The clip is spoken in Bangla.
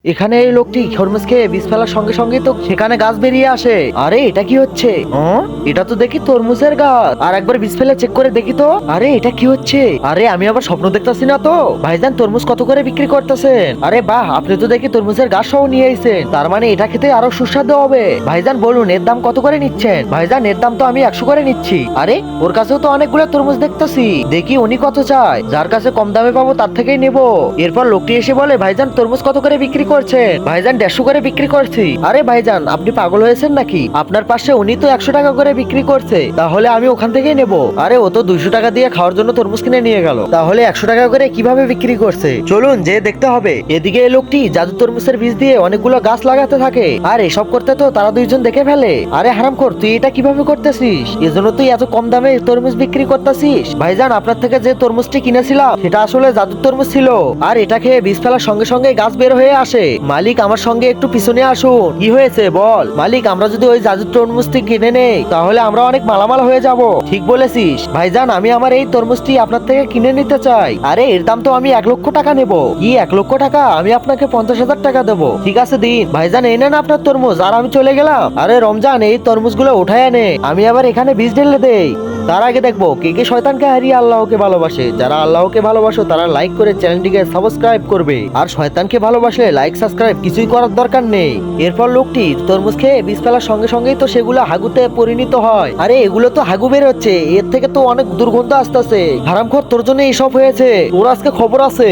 এখানে এই লোকটি খরমুজ খেয়ে বিষ ফেলার সঙ্গে সঙ্গে তো সেখানে গাছ বেরিয়ে আসে। আরে এটা কি হচ্ছে? এটা তো দেখি তরমুজের গাছ। আর একবার বিষ ফেলে চেক করে দেখি তো। আরে এটা কি হচ্ছে? আরে আমি আবার স্বপ্ন দেখতাছি না তো? ভাইজান তরমুজ কত করে বিক্রি করতেছেন? আরে বাহ, আপনি তো দেখি তরমুজের গাছ সহ নিয়ে আইছেন। তার মানে এটা খেতে আরো সুস্বাদু হবে। ভাইজান বলুন এর দাম কত করে নিচ্ছেন? ভাইজান এর দাম তো আমি 100 করে নিচ্ছি। আরে ওর কাছেও তো অনেকগুলো তরমুজ দেখতাছি, দেখি উনি কত চায়। যার কাছে কম দামে পাবো তার থেকেই নেবো। এরপর লোকটি এসে বলে, ভাইজান তরমুজ কত করে বিক্রি করছেন? ভাইজান 150 করে বিক্রি করছি। আরে ভাইজান আপনি পাগল হয়েছেন নাকি? আপনার পাশে উনি তো 100 টাকা করে বিক্রি করছে, তাহলে আমি ওখান থেকেই নেবো। আরে ও তো 200 টাকা দিয়ে খাওয়ার জন্য তরমুজ কিনে নিয়ে গেল, তাহলে 100 টাকা করে কিভাবে বিক্রি করছে? চলুন যে দেখতে হবে। এদিকে এই লোকটি জাদু তরমুজের বীজ দিয়ে অনেকগুলো গাছ লাগাতে থাকে, আর এসব করতে তো তারা দুইজন দেখে ফেলে। আরে হারামখোর, তুই এটা কিভাবে করতেছিস? এজন্য তুই এত কম দামে তরমুজ বিক্রি করতেছিস? ভাইজান আপনার থেকে যে তরমুজটি কিনেছিলাম সেটা আসলে জাদুর তরমুজ ছিল, আর এটা খেয়ে বীজ ফেলার সঙ্গে সঙ্গে গাছ বের হয়ে আসে। মালিক আমার সঙ্গে একটু পিছনে আসুন। কি হয়েছে বল? মালিক আমরা যদি ওই জাদুর তরমুজটি কিনে নেই তাহলে আমরা অনেক মালামাল হয়ে যাব। ঠিক বলেছিস ভাইজান, আমি আমার এই তরমুজটি আপনার থেকে কিনে নিতে চাই। আরে এর দাম তো আমি 1 লক্ষ টাকা নেব। কি 1 লক্ষ টাকা? আমি আপনাকে 50,000 টাকা দেবো। ঠিক আছে দিন। ভাইজান এই নেন আপনার তরমুজ, আর আমি চলে গেলাম। আরে রমজান এই তরমুজ গুলো উঠায় এনে আমি আবার এখানে বীজ ঢেলে দেই। তার আগে দেখবো কে কে শয়তানকে হারিয়ে আল্লাহকে ভালোবাসে। যারা আল্লাহকে ভালোবাসো তারা লাইক করে চ্যানেলটিকে সাবস্ক্রাইব করবে, আর শয়তানকে ভালোবাসলে লাইক সাবস্ক্রাইব কিছুই করার দরকার নেই। এরপর লোকটি তরমুজ খেয়ে বীজ ফেলার সঙ্গে সঙ্গেই তো সেগুলো হাগুতে পরিণত হয়। আরে এগুলো তো হাগু বের হচ্ছে, এর থেকে তো অনেক দুর্গন্ধ আসতেছে। হারামখোর, তোর জন্য এইসব হয়েছে। তোর আজকে খবর আছে।